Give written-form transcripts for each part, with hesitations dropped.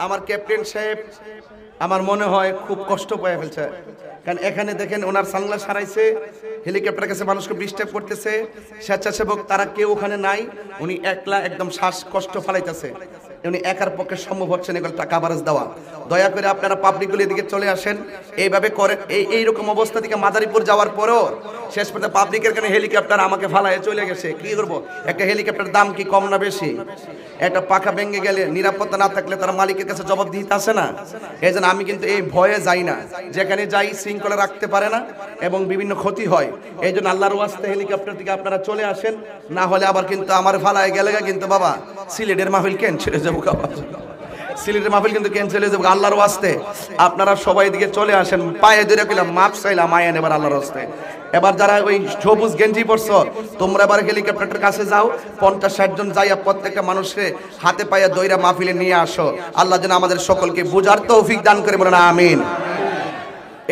আমার ক্যাপ্টেন সাহেব আমার মনে হয় খুব কষ্ট পেয়ে ফেলছে, কারণ এখানে দেখেন ওনার সানগ্লাস হারাইছে, হেলিকপ্টারের কাছে মানুষকে ডিস্টার্ব করতেছে, স্বেচ্ছাসেবক তারা কেউ ওখানে নাই, উনি একলা একদম শ্বাস কষ্ট ফেলাইতেছে, উনি একার পক্ষে সম্ভব হচ্ছে না এগুলো কাভারেজ দেওয়া। দয়া করে আপনারা পাবলিকগুলো এদিকে চলে আসেন, এইভাবে করে এইরকম অবস্থা থেকে মাদারীপুর যাওয়ার পরেও শেষ পর্যন্ত পাবলিকের কারণে হেলিকপ্টার আমাকে ফালায় চলে গেছে। কি করবো, একটা হেলিকপ্টারের দাম কি কম না বেশি? একটা পাখা ভেঙে গেলে নিরাপত্তা না থাকলে তারা মালিকের কাছে জবাব দিতে আসে না। এই জন্য আমি কিন্তু এই ভয়ে যাই না, যেখানে যাই শৃঙ্খলা রাখতে পারে না এবং বিভিন্ন ক্ষতি হয়। এই জন্য আল্লাহর ওয়াস্তে হেলিকপ্টার থেকে আপনারা চলে আসেন, না হলে আবার কিন্তু আমার ফালায় গেলে কিন্তু বাবা সিলেটের মাহফিল ক্যান্সেল হয়ে যাবো, সিলেটের মাহফিল কিন্তু ক্যান্সেল হয়ে যাবো। আল্লাহর ওয়াস্তে আপনারা সবাই দিকে চলে আসেন, পায়ে ধরে কইলাম মাপ চাইলাম আয়েন এবার আল্লাহর ওয়াস্তে। এবার যারা ওই সবুজ গেঞ্জি পরছো তোমরা এবার হেলিকপ্টারের কাছে যাও, 50-60 জন যাইয়া প্রত্যেকটা মানুষকে হাতে পায়ে দইরা মাহফিলে নিয়ে আসো। আল্লাহ যেন আমাদের সকলকে বুঝার তৌফিক দান করে, বলেন আমিন।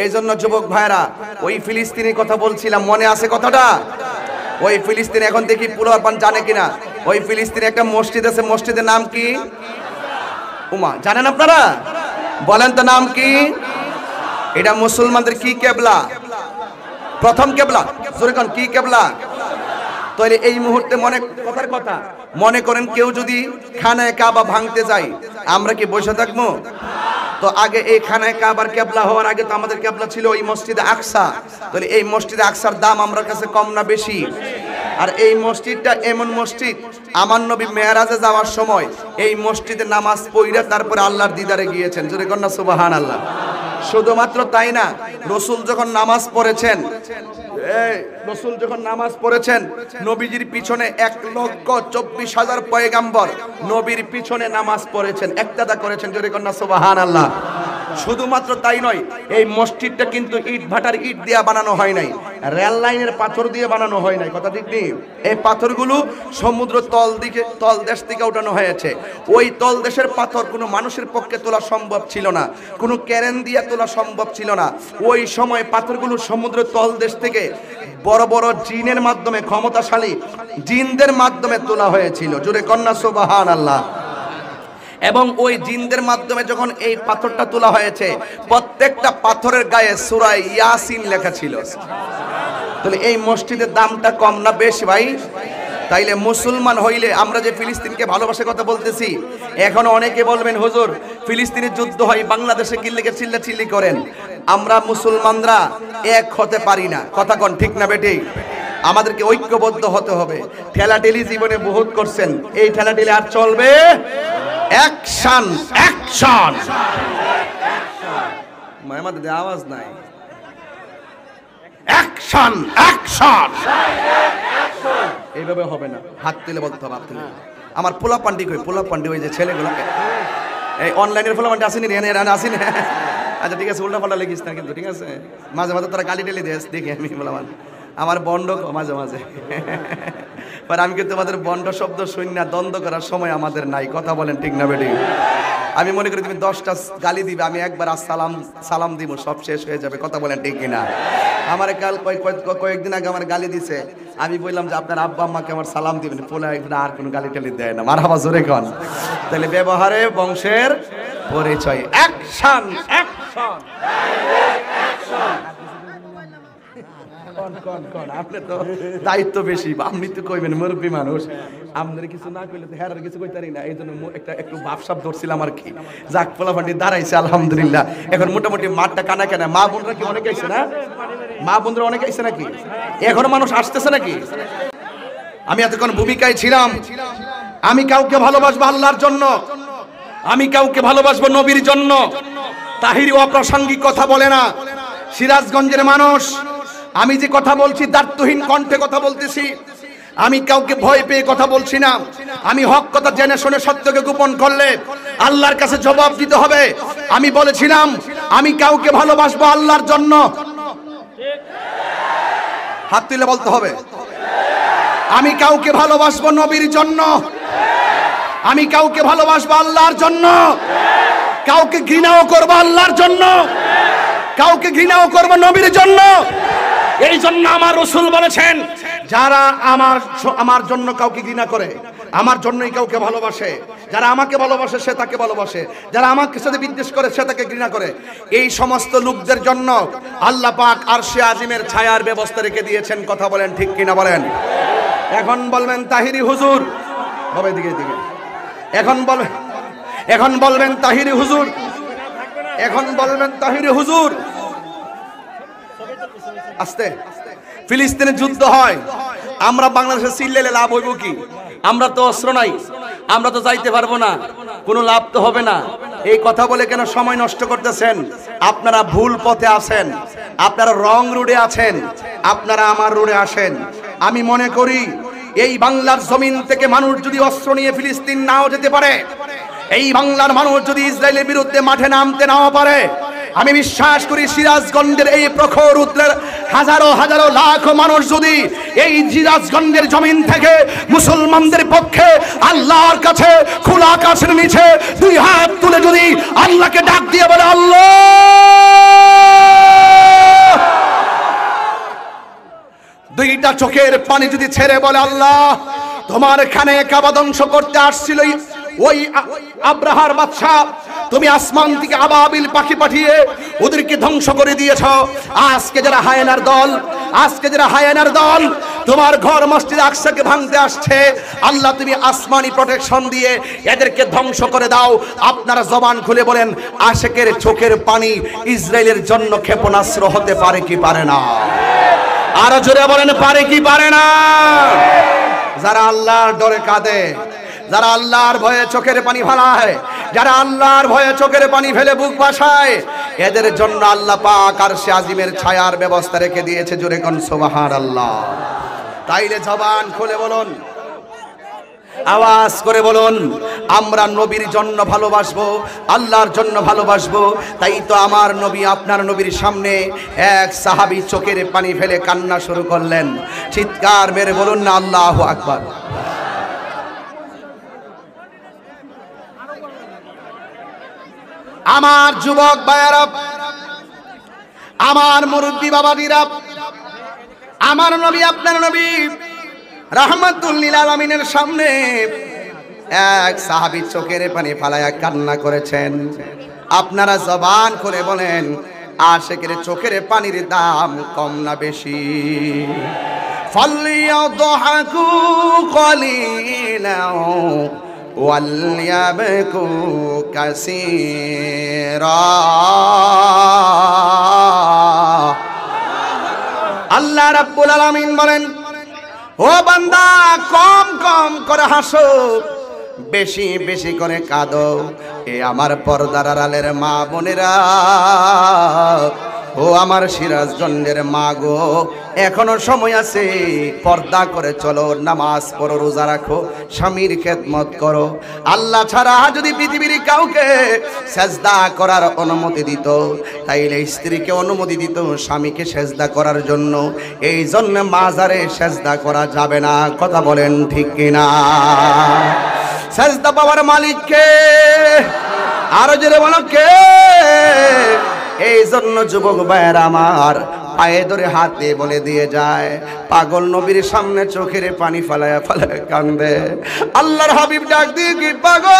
এই জন্য যুবক ভাইরা, ওই ফিলিস্তিনের কথা বলছিলাম, মনে আছে কথাটা? ওই ফিলিস্তিন এখন দেখি পুরোপান জানে কিনা। ওই ফিলিস্তিনে একটা মসজিদ আছে, মসজিদের নাম কি? উমা, জানেন আপনারা? বলেন তো নাম কি? এটা মুসলমানদের কি কেবলা? প্রথম কেবলা। জোরে কোন কি কেবলা? তাহলে এই মুহূর্তে কথার কথা মনে করেন কেউ যদি খানায় কাবা ভাঙতে যায়, আমরা কি বসে থাকবো? তো আগে এই খানায় কাবার কেবলা হওয়ার আগে তো আমাদের কেবলা ছিল ওই মসজিদে আকসা। তাহলে এই মসজিদে আকসার দাম আমার কাছে কম না বেশি? আর এই মসজিদটা এমন মসজিদ, আমার নবী মেরাজে যাওয়ার সময় এই মসজিদে নামাজ পড়ে তারপরে আল্লাহর দিদারে গিয়েছেন। জোরে কন্যা সুবহানাল্লাহ। শুধুমাত্র তাই না, রসুল যখন নামাজ পড়েছেন, নবীজির পিছনে 1,24,000 পয়গাম্বর নবীর পিছনে নামাজ পড়েছেন, ইক্তাদা করেছেন। জোরে কন্যা সুবহানাল্লাহ। শুধুমাত্র তাই নয়, এই মসজিদটা কিন্তু ইট ভাটার ইট দিয়ে বানানো হয় নাই, রেল লাইনের পাথর দিয়ে বানানো হয় নাই, কথা ঠিক নেই? এই পাথরগুলো সমুদ্র তলদেশ থেকে উঠানো হয়েছে। ওই তলদেশের পাথর কোনো মানুষের পক্ষে তোলা সম্ভব ছিল না, কোনো ক্যারেন দিয়ে তোলা সম্ভব ছিল না। ওই সময় পাথরগুলো সমুদ্র তলদেশ থেকে বড় বড় জিনের মাধ্যমে, ক্ষমতাশালী জিনদের মাধ্যমে তোলা হয়েছিল। জোরে কন্যা সুবহানাল্লাহ। এবং ওই জিনদের মাধ্যমে যখন এই পাথরটা তোলা হয়েছে, প্রত্যেকটা পাথরের গায়ে সূরা ইয়াসিন লেখা ছিল। তাহলে এই মসজিদের দামটা কম না বেশি ভাই? তাইলে মুসলমান হইলে আমরা যে ফিলিস্তিনকে ভালোবাসার কথা বলতেছি, এখন অনেকে বলবেন হুজুর ফিলিস্তিনের যুদ্ধ হয় বাংলাদেশে কিল্লিকে চিল্লাচিল্লি করেন। আমরা মুসলমানরা এক হতে পারি না, কথা কোন ঠিক না বেটি? আমাদেরকে ঐক্যবদ্ধ হতে হবে। ঠেলাঠেলি জীবনে বহুত করছেন, এই ঠেলাঠেলি আর চলবে? Action action. আমাদের আওয়াজ নাই। Action action. এইভাবে হবে না, হাত তুলে বলতে হবে, হাত তুলে। আমার পোলা পান্ডি কই? পোলা পান্ডি ওই যে ছেলেগুলোকে, এই অনলাইনের পোলা পান্ডি আসেনি? আসেনি? আচ্ছা ঠিক আছে, উল্টা পাল্টা লেগিস না কিন্তু, ঠিক আছে? মাঝে মাঝে তারা গালি টেলি দেয়, দেখি আমি বললাম আমার বন্ড মাঝে মাঝে, আর আমি কিন্তু তোমাদের বন্ড শব্দ শুনি না, দ্বন্দ্ব করার সময় আমাদের নাই, কথা বলেন ঠিক না বেটি? আমি মনে করি তুমি 10টা গালি দিবে, আমি একবার সালাম দিব, সব শেষ হয়ে যাবে, কথা বলেন ঠিক কিনা? আমার কাল কয়েকদিন আগে আমার গালি দিছে, আমি বললাম যে আপনার আব্বা আম্মাকে আমার সালাম দিবেন, বলে আর কোনো গালি টালি দেয় না। মারহাবা, জোরে কোন। তাহলে ব্যবহারে বংশের পরিচয়। Action action. আপনি তো দায়িত্ব বেশি, আপনি তো কইবেন মুরব্বী মানুষ, আপনার কিছু না কইলে তো হেরার কিছু কইতারি না। এই জন্য একটু ভাবসাব ধরছিলাম আর কি। যাক, পোলাপান্ডি দাঁড়াইছে আলহামদুলিল্লাহ। এখন মোটামুটি মাঠটা কানা কেনা। মা বোনরা কি অনেক আইছে না? মা বোনরা অনেক আইছে নাকি? এখনো মানুষ আসতেছে নাকি? আমি এতক্ষণ ভূমিকায় ছিলাম, আমি কাউকে ভালোবাসবো আল্লাহর জন্য, আমি কাউকে ভালোবাসবো নবীর জন্য। তাহিরি অপ্রাসঙ্গিক কথা বলে না। সিরাজগঞ্জের মানুষ, আমি যে কথা বলছি দার্থহীন কণ্ঠে কথা বলতেছি, আমি কাউকে ভয় পেয়ে কথা বলছি না। আমি হক কথা জেনে শুনে সত্যকে গোপন করলে আল্লাহর কাছে জবাব দিতে হবে। আমি বলেছিলাম আমি কাউকে ভালোবাসবো আল্লাহর জন্য, হাত তুলে বলতে হবে। আমি কাউকে ভালোবাসবো নবীর জন্য, আমি কাউকে ভালোবাসবো আল্লাহর জন্য, কাউকে ঘৃণাও করবো আল্লাহর জন্য, কাউকে ঘৃণাও করবো নবীর জন্য। এই জন্য আমার রাসূল বলেছেন, যারা আমার জন্য কাউকে ঘৃণা করে, আমার জন্যই কাউকে ভালোবাসে, যারা আমাকে ভালোবাসে সে তাকে ভালোবাসে, যারা আমাকে সাথে বিদ্বেষ করে সে তাকে ঘৃণা করে। এই সমস্ত লোকদের জন্য আল্লাহ পাক আরশে আজিমের ছায়ার ব্যবস্থা রেখে দিয়েছেন। কথা বলেন ঠিক কিনা বলেন? এখন বলবেন তাহিরি হুজুর, হবে দিকে দিকে, এখন বলবেন তাহিরি হুজুর, এখন বলবেন তাহিরি হুজুর। আস্তে, ফিলিস্তিনে যুদ্ধ হয়, আমরা বাংলাদেশে চিল্লাইলে লাভ হইব কি? আমরা তো অস্ত্র নাই, আমরা তো যাইতে পারবো না, কোনো লাভ তো হবে না। এই কথা বলে কেন সময় নষ্ট করতেছেন? আপনারা ভুল পথে আছেন, আপনারা রং রোডে আছেন, আপনারা আমার রোডে আসেন। আমি মনে করি এই বাংলার জমিন থেকে মানুষ যদি অস্ত্র নিয়ে ফিলিস্তিন নাও যেতে পারে, এই বাংলার মানুষ যদি ইসরায়েলের বিরুদ্ধে মাঠে নামতে নাও পারে, আমি বিশ্বাস করি সিরাজগঞ্জের এই প্রখর রুদ্রের হাজারো হাজারো লাখ মানুষ যদি এই সিরাজগঞ্জের জমিন থেকে মুসলমানদের পক্ষে আল্লাহর কাছে খোলা আকাশের নিচে দুই হাত তুলে যদি আল্লাহকে ডাক দিয়ে বলে আল্লাহ, দুইটা চোখের পানি যদি ছেড়ে বলে আল্লাহ, তোমার খানে কাবা ধ্বংস করতে আসছিল ওই আব্রাহার বাদশা, তুমি আসমান থেকে আবাবিল পাখি পাঠিয়ে ওদেরকে ধ্বংস করে দিয়েছ। আজকে যারা হায়েনার দল, আজকে যারা হায়েনার দল তোমার ঘর মসজিদ আকসাকে ভাঙতে আসছে, আল্লাহ তুমি আসমানি প্রোটেকশন দিয়ে এদেরকে ধ্বংস করে দাও। আপনারা জবান খুলে বলেন, আশেকের চোখের পানি ইসরায়েলের জন্য ক্ষেপণাস্ত্র হতে পারে কি পারে না? আরো জোরে বলেন, পারে কি পারে না? যারা আল্লাহর ডরে কাঁদে, যারা আল্লাহর ভয়ে চোখের পানি ফেলায়, যারা আল্লাহর ভয়ে চোখের পানি ফেলে বুক ভাসায়, এদের জন্য আল্লাহ পাক আরশে আজিমের ছায়ার ব্যবস্থা রেখে দিয়েছে। জোরে কোন সুবহানাল্লাহ। তাইলে জবান খুলে বলুন, আওয়াজ করে বলুন, আমরা নবীর জন্য ভালোবাসবো, আল্লাহর জন্য ভালোবাসবো। তাই তো আমার নবী, আপনার নবীর সামনে এক সাহাবী চোখের পানি ফেলে কান্না শুরু করলেন। চিৎকার মেরে বলুন না আল্লাহু আকবার। আমার যুবক ভাইয়েরা, আমার মুরব্বী বাবাজিরা, আমার নবী, আপনার নবী রাহমাতুল লিল আলামিনের সামনে এক সাহাবী চোখের পানি ফালায়া কান্না করেছেন। আপনারা জবান করে বলেন, আশিকের চোখের পানির দাম কম না বেশি? ফালইয়াদহাকু কলিলাও ওয়ালইয়াবকু কাসীরা। আল্লাহ রাব্বুল আলামিন বলেন, ও বান্দা, কম কম করে হাসো, বেশি বেশি করে কাঁদো। এ আমার পর্দার আড়ালের মা বোনেরা, ও আমার সিরাজগঞ্জের মা গো, এখনো সময় আছে, পর্দা করে চলো, নামাজ পড়ো, রোজা রাখো, স্বামীর খেদমত করো। আল্লাহ ছাড়া যদি পৃথিবীর কাউকে সেজদা করার অনুমতি দিত, তাইলে স্ত্রীকে অনুমতি দিত স্বামীকে সেজদা করার জন্য। এই জন্য মাজারে সেজদা করা যাবে না। কথা বলেন ঠিক কিনা? সেজদা পাওয়ার মালিক কে? আরো জোরে বলো কে? এই জন্য যুবক ভাইয়েরা আমার, পায়ে ধরে হাতে বলে দিয়ে যায়, পাগল নবীর সামনে চোখের পানি ফালায়া ফালায়া কান্দে। আল্লাহর হাবিব ডাক দিয়ে কি, পাগল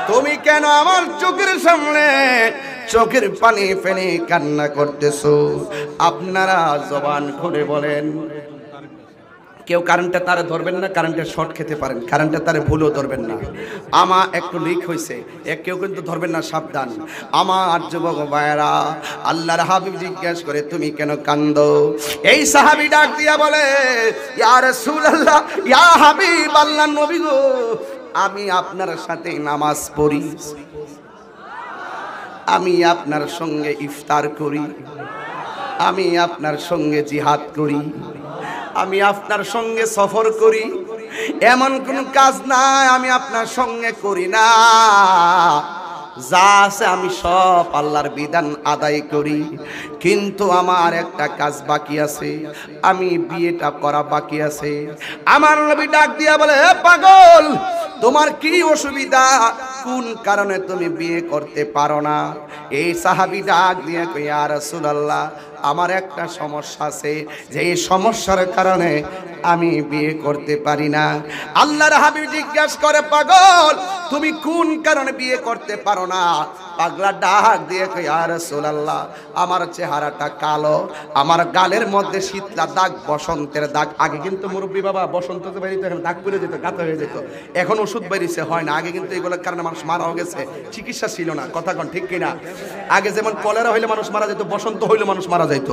তুমি কেন আমার চোখের সামনে চোখের পানি ফেলে কান্না করতেছো? আপনারা জবান খুলে বলেন। কেউ কারেন্টের তারে ধরবেন না, কারেন্টের শর্ট খেতে পারেন, কারেন্টের তারে ভুলও ধরবেন না। আমার একটু লিক হয়েছে, কেউ কিন্তু ধরবেন না, সাবধান। আমার যুবক ভাইয়েরা, আল্লাহর হাবিব জিজ্ঞেস করে, তুমি কেন কান্দো? এই সাহাবী ডাক দিয়া বলে, ইয়া রাসূলুল্লাহ, ইয়া হাবিব আল্লাহর নবী গো, আমি আপনার সাথে নামাজ পড়ি, আমি আপনার সঙ্গে ইফতার করি, আমি আপনার সঙ্গে জিহাদ করি, আমি আপনার সঙ্গে সফর করি, এমন কোন কাজ নাই আমি আপনার সঙ্গে করি না। যা আছে আমি সব আল্লাহর বিধান আদায় করি, কিন্তু আমার একটা কাজ বাকি আছে, আমি বিয়েটা করা বাকি আছে। আমার নবী ডাক দিয়া বলে, হে পাগল, তোমার কি অসুবিধা, কোন কারণে তুমি বিয়ে করতে পারো না? এই সাহাবী ডাক দিয়ে কই, ইয়া রাসূলুল্লাহ, আমার একটা সমস্যা আছে, যে এই সমস্যার কারণে আমি বিয়ে করতে পারি না। আল্লাহর হাবিব জিজ্ঞাসা করে, পাগল তুমি কোন কারণে বিয়ে করতে পারো না? পাগলা ডাক দিয়ে কই, ইয়া রাসূলুল্লাহ, আমার চেহারাটা কালো, আমার গালের মধ্যে শীতলা দাগ, বসন্তের দাগ। আগে কিন্তু মুরব্বী বাবা বসন্ততে বেরিয়ে তো দাগ পড়ে যেত, গাঁথা হয়ে যেত। এখন ওষুধ বেরিয়েছে, হয় না। আগে কিন্তু এগুলোর কারণে মানুষ মারাও গেছে, চিকিৎসা ছিল না। কথা কোন ঠিক কিনা? আগে যেমন কলেরা হইলে মানুষ মারা যেত, বসন্ত হইলে মানুষ মারা যাইত,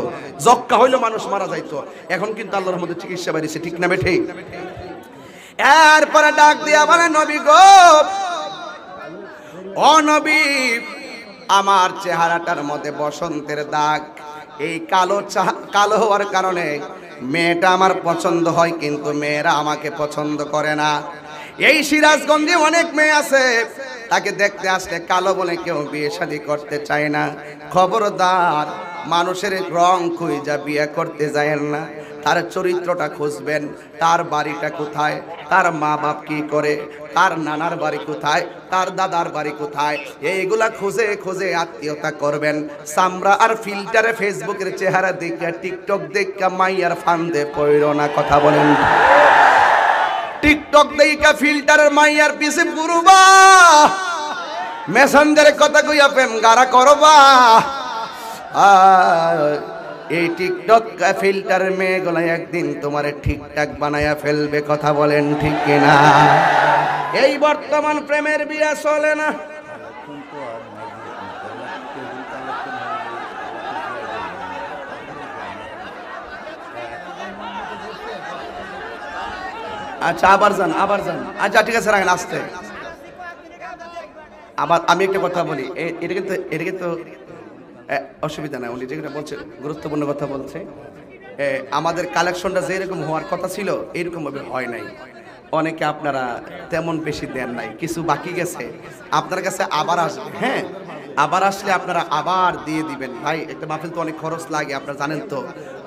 যক্কা হইলে মানুষ মারা যাইত। এখন কিন্তু আল্লাহর মধ্যে চিকিৎসা বেরিয়েছে, ঠিক না বেঠে? এরপরে ডাক দিয়ে বলে, নবী গো, ও নবী, আমার চেহারাটার মধ্যে বসন্তের দাগ, এই কালো হওয়ার কারণে মেয়েটা আমার পছন্দ হয়, কিন্তু মেয়েরা আমাকে পছন্দ করে না। এই সিরাজগঞ্জে অনেক মেয়ে আছে, তাকে দেখতে আসলে কালো বলে কেউ বিয়ে শাদী করতে চায় না। খবরদার, মানুষের রং খুঁজা বিয়ে করতে যায় না, তার চরিত্রটা খুঁজবেন, তার বাড়িটা কোথায়, তার মা বাপ কি করে, তার নানার বাড়ি কোথায়, তার দাদার বাড়ি কোথায়, এইগুলা খুঁজে খুঁজে আত্মীয়তা করবেন। সামরা আর ফিল্টারে ফেসবুকের চেহারা দেখে, টিকটক দেখে মাইয়ার ফান্দে পড়ো না। কথা বলেন, টিকটক দেখে ফিল্টারের মাইয়ার পিছে ঘুরবা, মেসেঞ্জারে কথা কইয়া প্রেম গারা করবা। এই টিকটক ফিল্টারের মেয়েগুলা একদিন তোমারে ঠিকঠাক বানায়া ফেলবে। কথা বলেন ঠিক কিনা? এই বর্তমান প্রেমের বিয়ে চলে না। আচ্ছা, আবার যান। আচ্ছা ঠিক আছে, রাখেন আসতে। আবার আমি একটা কথা বলি, এটা কিন্তু অসুবিধা নাই, উনি যেটা বলছে গুরুত্বপূর্ণ কথা বলছে। আমাদের কালেকশনটা যেরকম হওয়ার কথা ছিল এরকম ভাবে হয় নাই। অনেকে আপনারা তেমন বেশি দেন নাই, কিছু বাকি গেছে, আপনার কাছে আবার আসবে। হ্যাঁ, আবার আসলে আপনারা আবার দিয়ে দিবেন। ভাই, একটা মাহফিল তো অনেক খরচ লাগে, আপনারা জানেন তো।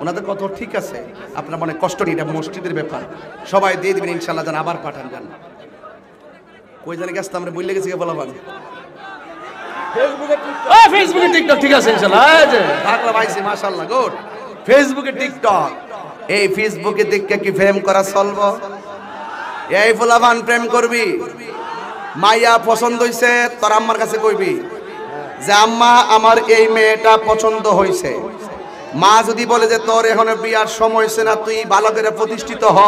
ওনাদের কত ঠিক আছে, আপনার মনে কষ্ট নেই, এটা মসজিদের ব্যাপার, সবাই দিয়ে দিবেন ইনশাল্লাহ। যান আবার পাঠান, যান। কই জানি গেছে, আমরা বললে গেছি বলাবান ফেসবুকে টিকটক, ঠিক আছে ইনশাআল্লাহ। এই যে পাগলা ভাইছি, মাশাআল্লাহ, গুড। ফেসবুকে টিকটক, এই ফেসবুকে দেখে কি প্রেম করা চলবো? এই ফুলাবান প্রেম করবি, মাইয়া পছন্দ হইছে, তোর আম্মার কাছে কইবি যে আম্মা আমার এই মেয়েটা পছন্দ হইছে। মা যদি বলে যে তোর এখনো বিয়ার সময় হইছে না, তুই ভালো করে প্রতিষ্ঠিত হ,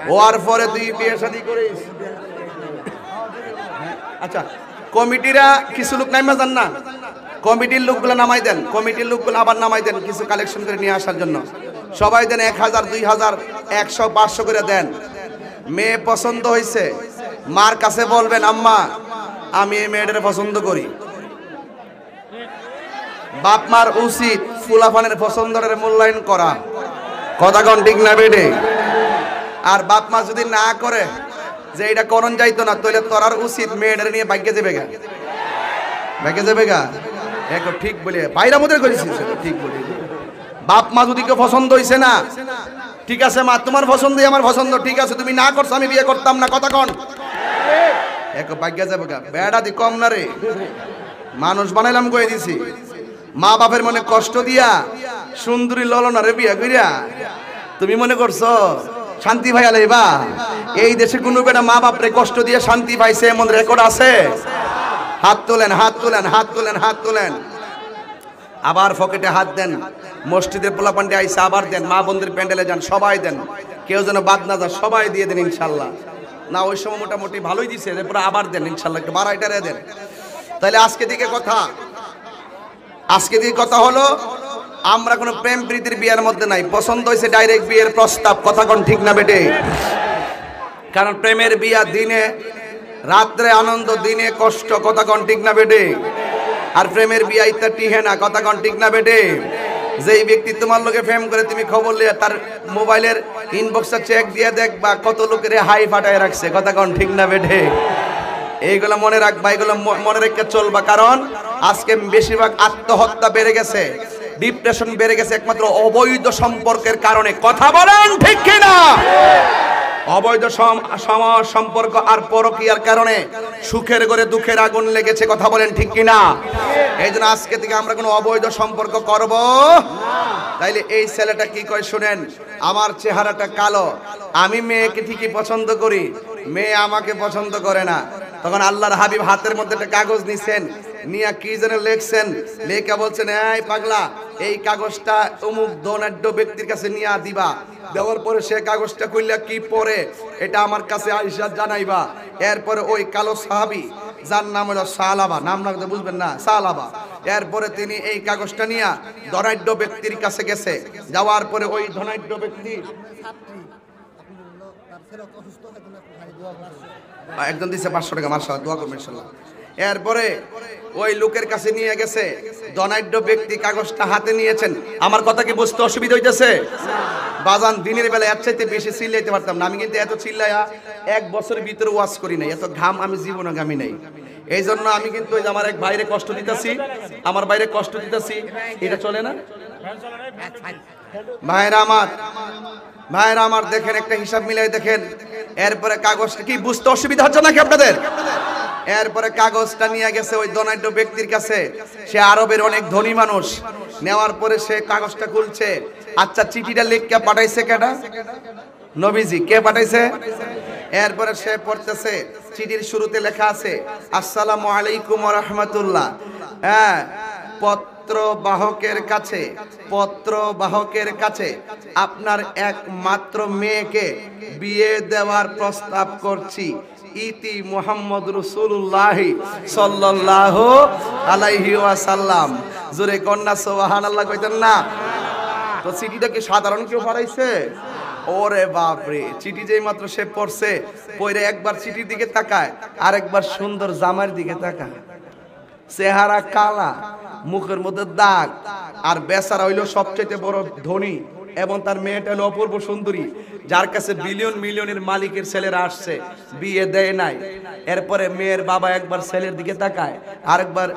হওয়ার পরে তুই বিয়ে শাদী করিস। আচ্ছা, কমিটিরা কিছু লোক নাইমা যান না, কমিটির লোকগুলো নামাই দেন, কমিটির লোকগুলো আবার নামাই দেন কিছু কালেকশন করে নিয়ে আসার জন্য। সবাই দেন 1000, 2000, 100, 500 করে দেন। মেয়ে পছন্দ হয়েছে, মার কাছে বলবেন আম্মা আমি এই মেয়েটার পছন্দ করি। বাপ মার উচিত ফুলাফানের পছন্দের মূল্যায়ন করা। কথা কোন ঠিক না বেডে? আর বাপ মা যদি না করে যে এটা করণ যাইতো না, তাহলে তোরার উচিত মেয়েটার নিয়ে ভাগ্যে যাবে গা, ভাগ্যে যাবে গা। এখন ঠিক বলে বাইরা মধ্যে করেছিস, ঠিক বলি। বাপ মা যদি কেউ পছন্দ হইছে না, ঠিক আছে মা তোমার পছন্দই আমার পছন্দ, ঠিক আছে তুমি না করছো আমি বিয়ে করতাম না। কথা কন, এক ভাগ্যে যাবে গা। বেড়া দি কম না রে, মানুষ বানাইলাম কয়ে দিছি। মা বাপের মনে কষ্ট দিয়া সুন্দরী ললনা রে বিয়া কইরা তুমি মনে করছো শান্তি ভাই আলাইবা? এই দেশে কোনো বেটা মা বাপরে কষ্ট দিয়ে শান্তি পাইছে এমন রেকর্ড আছে? হাত তোলেন, হাত তোলেন, হাত তোলেন, হাত তোলেন। আবার পকেটে হাত দেন। মসজিদের পোলাপান্ডে আইসা আবার দেন, মা বোনদের প্যান্ডেলে যান, সবাই দেন, কেউ যেন বাদ না যায়, সবাই দিয়ে দেন ইনশাল্লাহ। না ওই সময় মোটামুটি ভালোই দিছে, এরপরে আবার দেন ইনশাল্লাহ, একটু বাড়াইটা দেন। তাহলে আজকে দিকে কথা হলো আমরা কোনো প্রেম প্রীতির বিয়ের মধ্যে নাই, পছন্দ হয়েছে ডাইরেক্ট বিয়ের প্রস্তাব। কথা কোন ঠিক না বেটে? কারণ প্রেমের বিয়া দিনে রাত্রে আনন্দ, দিনে কষ্ট। কথা কোন ঠিক না বেটে? আর প্রেমের বিয়া ইত্যাদি টিহে না। কথা কোন ঠিক না বেটে? যেই ব্যক্তি তোমার লোকে প্রেম করে তুমি খবর লিয়ে তার মোবাইলের ইনবক্সটা চেক দিয়ে দেখবা কত লোকের হাই ফাটায় রাখছে। কথা কোন ঠিক না বেটে? এইগুলো মনে রাখবা, এগুলো মনে রেখে চলবা। কারণ আজকে বেশিরভাগ আত্মহত্যা বেড়ে গেছে, ডিপ্রেশন বেড়ে গেছে একমাত্র অবৈধ সম্পর্কের কারণে। কথা বলেন ঠিক কিনা? অবৈধ সম্পর্ক আর পরকীয়ার কারণে সুখের ঘরে দুঃখের আগুন লেগেছে, কথা বলেন ঠিক কিনা? এই জন্য আজকে থেকে আমরা কোনো অবৈধ সম্পর্ক করব না। তাইলে এই ছেলেটা কি কয় শুনেন, আমার চেহারাটা কালো, আমি মেয়েকে ঠিকই পছন্দ করি, মেয়ে আমাকে পছন্দ করে না। তখন আল্লাহর হাবিব হাতের মধ্যে একটা কাগজ নিছেন, নিয়া কি যেন লেখছেন, লেখা বলছেন, এই পাগলা, এই কাগজটা অমুক ধনাঢ্য ব্যক্তির কাছে নিয়ে দিবা। দেওয়ার পরে সে কাগজটা কইলা কি পড়ে এটা আমার কাছে আইসা জানাইবা। এরপরে ওই কালো সাহাবী যার নাম হলো সালাবা, নাম না বুঝবেন না, সালাবা, এরপরে তিনি এই কাগজটা নিয়ে ধনাঢ্য ব্যক্তির কাছে গেছে। যাওয়ার পরে ওই ধনাঢ্য ব্যক্তি একজন দিছে 500 টাকা, মাশাআল্লাহ, দোয়া করবেন ইনশাআল্লাহ। এরপরে ওই লোকের কাছে নিয়ে গেছে, ধনাঢ্য ব্যক্তি কাগজটা হাতে নিয়েছেন। আমার কথা কি বুঝতে অসুবিধা হইতেছে? বাজান দিনের বেলা এর চাইতে বেশি চিল্লাইতে পারতাম না, আমি কিন্তু এত চিল্লাইয়া 1 বছরের ভিতরে ওয়াজ করি নাই, এত ঘাম আমি জীবনে ঘামি নাই। এই জন্য আমি কিন্তু আমার এক ভাইরে কষ্ট দিতেছি, আমার বাইরে কষ্ট দিতেছি, এটা চলে না ভাইরা আমার, ভাইরা আমার, দেখেন একটা হিসাব মিলাই দেখেন। এরপরে কাগজটা কি বুঝতে অসুবিধা হচ্ছে নাকি আপনাদের? এরপরে কাগজটা নিয়ে গেছে ওই ধনাঢ্য ব্যক্তির কাছে, সে আরবের অনেক ধনী মানুষ। নেওয়ার পরে সে কাগজটা খুলছে, আচ্ছা চিঠিটা লিখে পাঠাইছে কেডা? নবীজি। কে পাঠাইছে? এরপরে সে পড়তেছে, চিঠির শুরুতে লেখা আছে আসসালামু আলাইকুম ওয়া রাহমাতুল্লাহ, হ্যাঁ, পত্র বাহকের কাছে আপনার একমাত্র মেয়েকে বিয়ে দেওয়ার প্রস্তাব করছি, ইতি মুহাম্মদ রাসূলুল্লাহ সাল্লাল্লাহু আলাইহি ওয়াসাল্লাম। জোরে কন্যা সুবহানাল্লাহ কইতেন না? তো চিঠিটা কি সাধারণ কেউ পাঠাইছে? ওরে বাপরে, চিঠি যেই মাত্র সে পড়ছে, পড়ে একবার চিঠির দিকে তাকায়, আর একবার সুন্দর জামার দিকে তাকায়, চেহারা কালা, মুখের মধ্যে দাগ, আর বেচারা হইল সবচেয়ে বড় ধনী, এবং তার মেয়েটা হলো অপূর্ব সুন্দরী, যার কাছে বিলিয়ন মিলিয়নের মালিকের ছেলেরা আসছে, বিয়ে দেয় নাই। এরপরে মেয়ের বাবা একবার ছেলের দিকে তাকায়, আরেকবার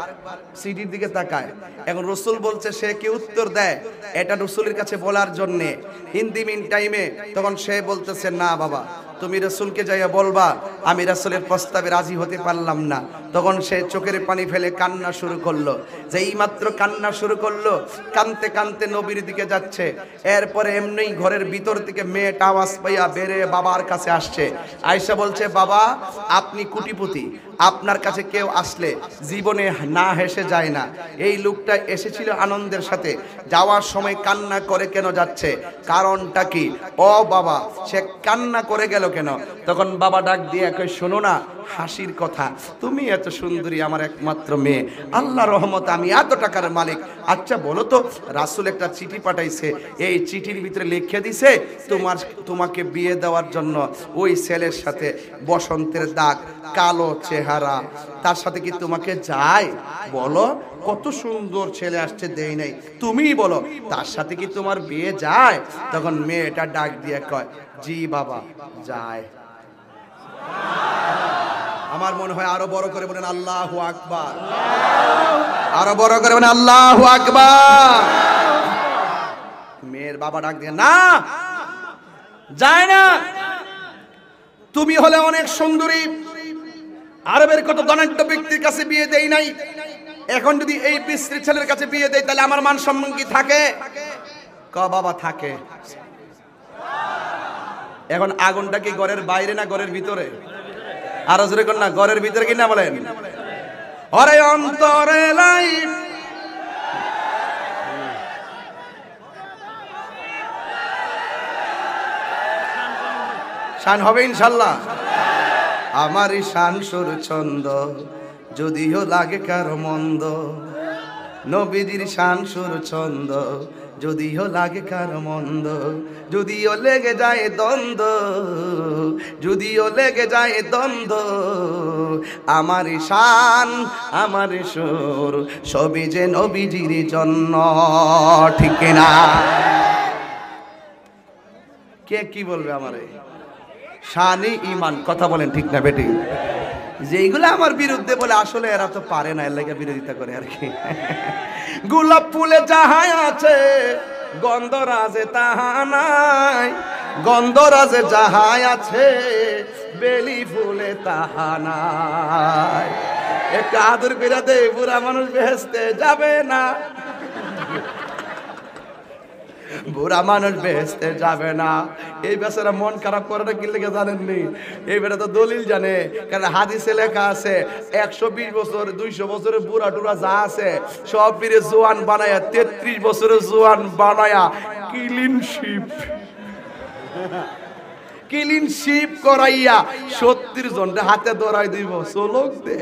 চিঠির দিকে তাকায়। এখন রসুল বলছে, সে কি উত্তর দেয় এটা রসুলের কাছে বলার জন্যে। ইন দি মিন টাইমে তখন সে বলতেছে, না বাবা, তুমি রসুলকে যাইয়া বলবা আমি রাসূলের প্রস্তাবে রাজি হতে পারলাম না। তখন সে চোখের পানি ফেলে কান্না শুরু করলো। যেই মাত্র কান্না শুরু করলো, কানতে কানতে নবীর দিকে যাচ্ছে। এরপরে এমনি ঘরের ভিতর থেকে মেয়েটা আওয়াজ পাইয়া বেরে বাবার কাছে আসছে। আয়েশা বলছে, বাবা আপনি কোটিপতি, আপনার কাছে কেউ আসলে জীবনে না হেসে যায় না। এই লোকটা এসেছিল আনন্দের সাথে, যাওয়ার সময় কান্না করে কেন যাচ্ছে, কারণটা কি? ও বাবা, সে কান্না করে গেল কেন? তখন বাবা ডাক দিয়ে কই, শোনো না, হাসির কথা, তুমি এত সুন্দরী, আমার একমাত্র মেয়ে, আল্লাহ রহমত আমি এত টাকার মালিক। আচ্ছা বলো তো, রাসূল একটা চিঠি পাঠাইছে, এই চিঠির ভিতরে লিখে দিছে তোমাকে বিয়ে দেওয়ার জন্য ওই ছেলের সাথে, বসন্তের দাগ, কালো চেহারা, তার সাথে কি তোমাকে যায়? বলো, কত সুন্দর ছেলে আসছে, দেই নাই, তুমিই বলো, তার সাথে কি তোমার বিয়ে যায়? তখন মেয়েটা ডাক দিয়ে কয়, জি বাবা যায়। আমার মনে হয় আরো বড় করে বলেন আল্লাহু আকবার, আরো বড় করে বলেন আল্লাহু আকবার। মেয়ের বাবা ডাক দিয়ে, না যায় না, তুমি হলে অনেক সুন্দরী, আরবের কত ধনাঢ্য ব্যক্তির কাছে বিয়ে দেই নাই, এখন যদি এই বিশ্রী ছেলের কাছে বিয়ে দেই তাহলে আমার মান সম্মান কি থাকে? ক বাবা থাকে। এখন আগুনটা কি ঘরের বাইরে না ঘরের ভিতরে? আরো জোরে কোন না, ঘরের ভিতরে কি না বলেন? ওরে অন্তরে লাইট শান হবে ইনশাল্লাহ। আমারই শান সুর ছন্দ, যদিও লাগে কারো মন্দ, নবীজির শান সুর ছন্দ, যদিও লাগে কারো মন্দ, যদিও লেগে যায় দ্বন্দ্ব, যদিও লেগে যায় দ্বন্দ্ব, আমারই শান আমারই সুর, সবই যে নবীজির জন্য, ঠিক না? কে কি বলবে আমারে? শানি ইমান, কথা বলেন ঠিক না বেটি? যেইগুলো আমার বিরুদ্ধে বলে, আসলে এরা তো পারে না, এর লাগে বিরোধিতা করে আর কি। গোলাপ ফুলে যাহা আছে, গন্ধরাজে তাহা নাই, গন্ধরাজে যাহাই আছে বেলি ফুলে তাহা নাই। একটু আদর কইরা দে, বুড়া মানুষ বেহেশতে যাবে না, বুড়া মানুষ বেহেশতে যাবে না। এই বেচারা মন খারাপ করাটা কি লেগে জানেননি? এই বেটা তো দলিল জানে, কারণ হাদিসে লেখা আছে 120 বছর 200 বছরের বুড়া টুরা যা আছে সব ফিরে জোয়ান বানায়া 33 বছরের জোয়ান বানায়া ক্লিন শিপ করাইয়া 70 জনটা হাতে ধরাই দিব। চলক দে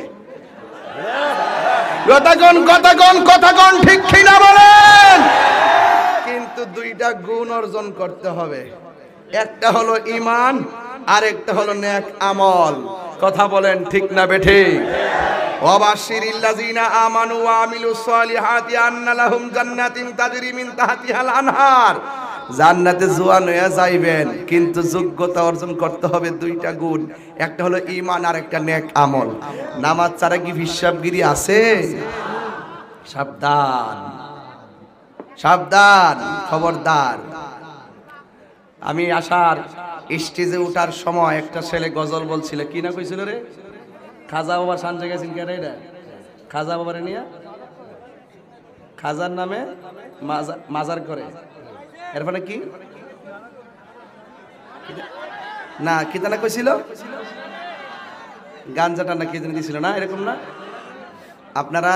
কথাগণ ঠিক কিনা বলেন? কিন্তু দুইটা গুণ অর্জন করতে হবে, একটা হলো ঈমান আর একটা হলো নেক আমল। কথা বলেন ঠিক না বেঠিক? ওয়াবাশশিরিল্লাযিনা আমানু ওয়া আমিলুস সলিহাতি আন্না লাহুম জান্নাতিন তাজরি মিন তাহতিহাল আনহার। জান্নাতে জোয়ান হয়ে যাইবেন, কিন্তু যোগ্যতা অর্জন করতে হবে দুইটা গুণ, একটা হলো ঈমান আর একটা নেক আমল। নামাজ ছাড়া কি হিসাবগিরি আছে? সাবধান সাবধান, খবরদার। আমি আসার স্টেজে উঠার সময় একটা ছেলে গজল বলছিল, কি না কইছিল রে? খাজা বাবা সানজে গেছেন কেন? এটা খাজা বাবারে নিয়ে খাজার নামে মাজার করে। এর মানে কি না কি তা না কইছিল? গাঞ্জাটা না কি জানি দিছিল না, এরকম না? আপনারা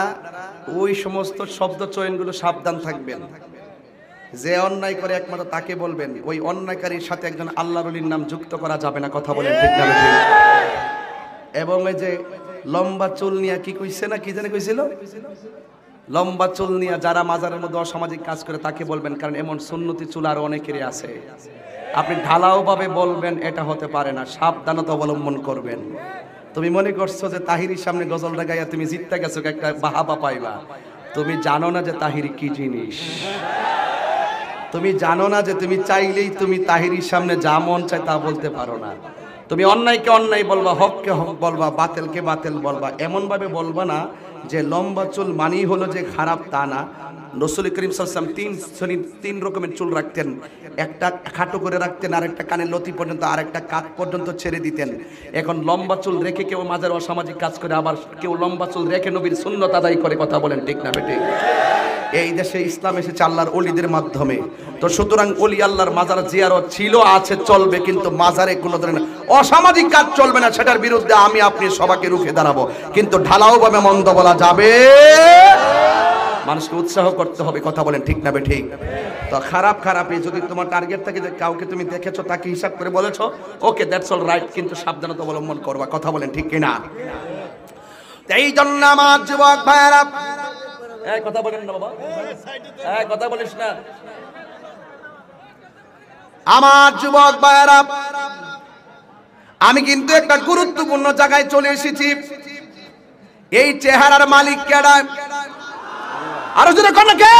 ওই সমস্ত শব্দ চয়নগুলো সাবধান থাকবেন। যে অন্যায় করে একমাত্র তাকে বলবেন, ওই অন্যায়কারীর সাথে একজন আল্লাহর ওলির নাম যুক্ত করা যাবে না। কথা বলেন ঠিক না? এবং এই যে লম্বা চুল নিয়ে কি কইছে না কি জানি কইছিল, লম্বা চুল নিয়ে যারা মাজারের মধ্যে অসামাজিক কাজ করে তাকে বলবেন, কারণ এমন সুন্নতি চুল আর অনেকেরই আছে। আপনি ঢালাও ভাবে বলবেন, এটা হতে পারে না, সাবধানতা অবলম্বন করবেন। তুমি মনে করছো যে তাহিরির সামনে গজলটা গাইয়া তুমি জিততে গেছো, একটা বাহাবা পাইবা। তুমি জানো না যে তাহিরি কি জিনিস। তুমি জানো না যে তুমি চাইলেই তুমি তাহিরির সামনে যা মন চায় তা বলতে পারো না। তুমি অন্যায়কে অন্যায় বলবা, হককে হক বলবা, বাতিলকে বাতিল বলবা। এমন ভাবে বলবা না যে লম্বা চুল মানেই হলো যে খারাপ, তা না। রাসূল করিম সাল্লাল্লাহু আলাইহি ওয়াসাল্লাম তিন রকমের চুল রাখতেন। একটা খাটো করে রাখতেন, আরেকটা কানের লতি পর্যন্ত, আরেকটা কাঁধ পর্যন্ত ছেড়ে দিতেন। এখন লম্বা চুল রেখে কেউ মাজার অসামাজিক কাজ করে, আবার কেউ লম্বা চুল রেখে নবীর সুন্নাত আদায় করে। কথা বলেন ঠিক না বেঠিক? এই দেশে ইসলাম এসেছে আল্লাহর ওলিদের মাধ্যমে। তো সুতরাং ওলি আল্লাহর মাজার জিয়ারত ছিল, আছে, চলবে, কিন্তু মাজারে কোনো ধরনের অসামাজিক কাজ চলবে না। সেটার বিরুদ্ধে আমি আপনি সবাইকে রুখে দাঁড়াবো, কিন্তু ঢালাও ভাবে মন্দ বলা যাবে। মানুষকে উৎসাহ করতে হবে। কথা বলেন ঠিক না বেঠিক? তো খারাপই যদি তোমার টার্গেট থাকে যে কাউকে তুমি দেখেছো তাকে হিসাব করে বলেছো, ওকে দ্যাটস অল রাইট, কিন্তু সাবধানতা অবলম্বন করবা। কথা বলেন ঠিক কিনা? এই জন্য আমার যুবক ভাইরা, কথা বলেন না বাবা, কথা বলিস না। আমার যুবক ভাইরা, আমি কিন্তু একটা গুরুত্বপূর্ণ জায়গায় চলে এসেছি। এই চেহারার মালিক কেডা? আরো জোরে কোন কে?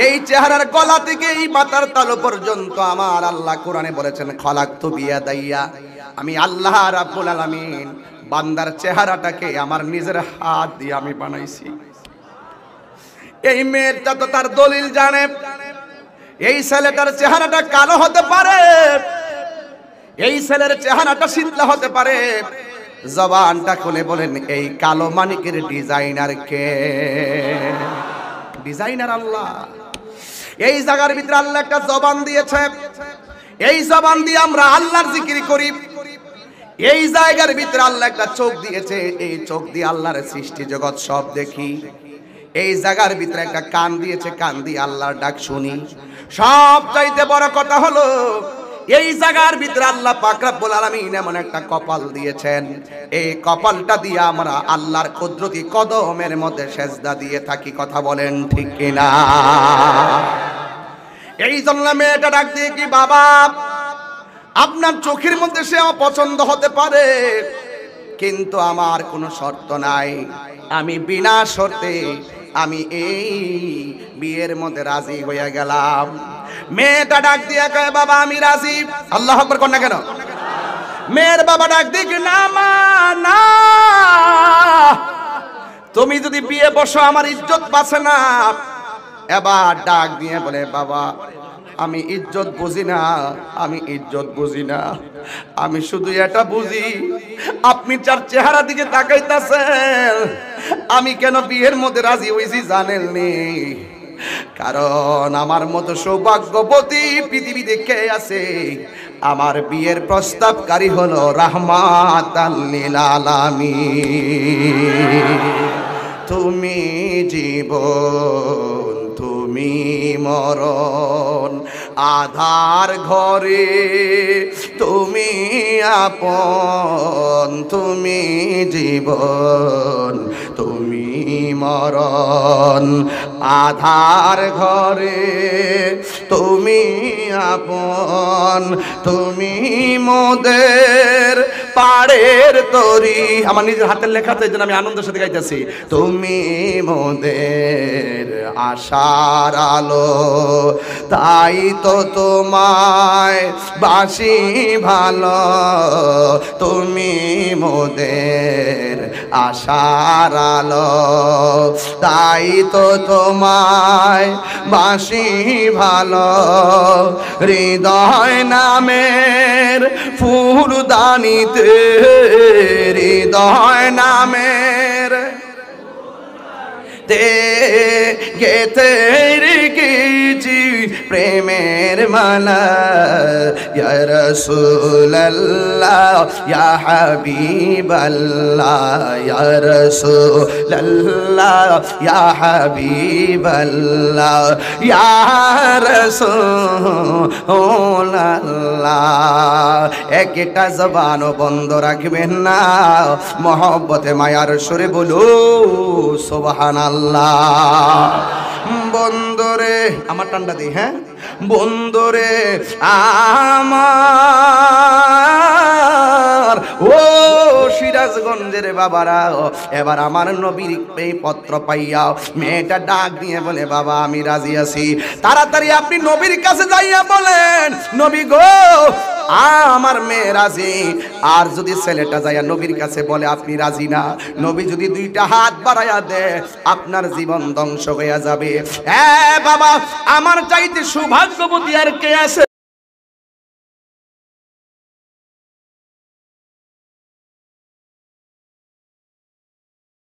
এই চেহারার গলা থেকে এই মাথার তালু পর্যন্ত আমার আল্লাহ কোরআনে বলেছেন, খলাকতু বিয়াদাইয়া, আমি আল্লাহ রাব্বুল আলামিন বান্দার চেহারাটাকে আমার নিজের হাত দিয়ে আমি বানাইছি। এই মেয়েটা তো তার দলিল জানে, এই ছেলেটার চেহারাটা কালো হতে পারে, এই ছেলের চেহারাটা শীতলা হতে পারে। জবানটা খুলে বলেন, এই কালো মানিকের ডিজাইনার কে? ডিজাইনার আল্লাহ। এই জায়গার ভিতরে আল্লাহ একটা জবান দিয়েছে, এই জবান দিয়ে আমরা আল্লাহর জিকির করি। এই জায়গার ভিতরে আল্লাহ একটা চোখ দিয়েছে, এই চোখ দিয়ে আল্লাহর সৃষ্টি জগৎ সব দেখি। এই জায়গার ভিতরে একটা কান দিয়েছে, কান দিয়ে আল্লাহর ডাক শুনি। সব চাইতে বড় কথা হলো এই জায়গার ভিতরে আল্লাহ পাক রব্বুল আলামিন এমন একটা কপাল দিয়েছেন, এই কপালটা দিয়ে আমরা আল্লাহর কুদরতি কদমের মধ্যে সেজদা দিয়ে থাকি। কথা বলেন ঠিক কিনা? এই জন্য মেয়েটা ডাক দিয়ে, কি বাবা, আপনার চোখের মধ্যে সে অপছন্দ হতে পারে, কিন্তু আমার কোনো শর্ত নাই, আমি বিনা শর্তে আমি এই বিয়ের মধ্যে রাজি হয়ে গেলাম। মেয়েটা ডাক দিয়ে কয়, বাবা আমি রাজি। আল্লাহু আকবার কোন না কেন? মেয়ের বাবা ডাক দিয়ে, না মা না, তুমি যদি বিয়ে বসো আমার ইজ্জত বাঁচে না। এবার ডাক দিয়ে বলে, বাবা আমি ইজ্জত বুঝি না, আমি ইজ্জত বুঝি না। আমি শুধু এটা বুঝি আপনি যার চেহারা দিকে তাকাইতাছেন, আমি কেন বিয়ের মধ্যে রাজি হইছি জানেননি? কারণ আমার মতো সৌভাগ্যবতী পৃথিবীতে কে আছে? আমার বিয়ের প্রস্তাবকারী হলো রাহমাতাল লিল আলামিন। তুমি জীবন, তুমি মরণ, আধার ঘরে তুমি আপন। তুমি জীবন, তুমি মরণ, আধার ঘরে তুমি আপন। তুমি মোদের পাড়ের তরি, আমার নিজের হাতের লেখা, তো এই জন্য আমি আনন্দের সাথে গাইতেছি। তুমি মোদের আশার আলো, তাই তো তোমায় বাসি ভালো। তুমি মোদের আশার আলো, তাই তো তোমায় বাসি ভালো। হৃদয় নামের ফুলদানিতে, হৃদয় নামের তে গেতে রেখেছি প্রেমের মালা। ইয়া রাসূলুল্লাহ ইয়া হাবিবাল্লাহ, ইয়া রাসূলুল্লাহ ইয়া হাবিবাল্লাহ, ইয়া রাসূলুল্লাহ। একটা জবানও বন্ধ রাখবেন না, মহব্বতে মায়ার সুরে বলো সুবহানাল্লাহ। বন্ধুরে আমার টান্ডা দিই, হ্যাঁ বন্ধুরে আমার, ও সিরাজগঞ্জের বাবারা, এবার আমার নবীর এই পত্র পাইয়া মেয়েটা ডাক দিয়ে বলে, বাবা আমি রাজি আছি। তাড়াতাড়ি আপনি নবীর কাছে যাইয়া বলেন, নবী গো আমার মেয়ে রাজি। আর যদি ছেলেটা যাইয়া নবীর কাছে বলে আপনি রাজি না, নবী যদি দুইটা হাত বাড়াইয়া দেয় আপনার জীবন ধ্বংস হইয়া যাবে। বাবা আমার চাইতে সৌভাগ্যবতী আর কে আছে?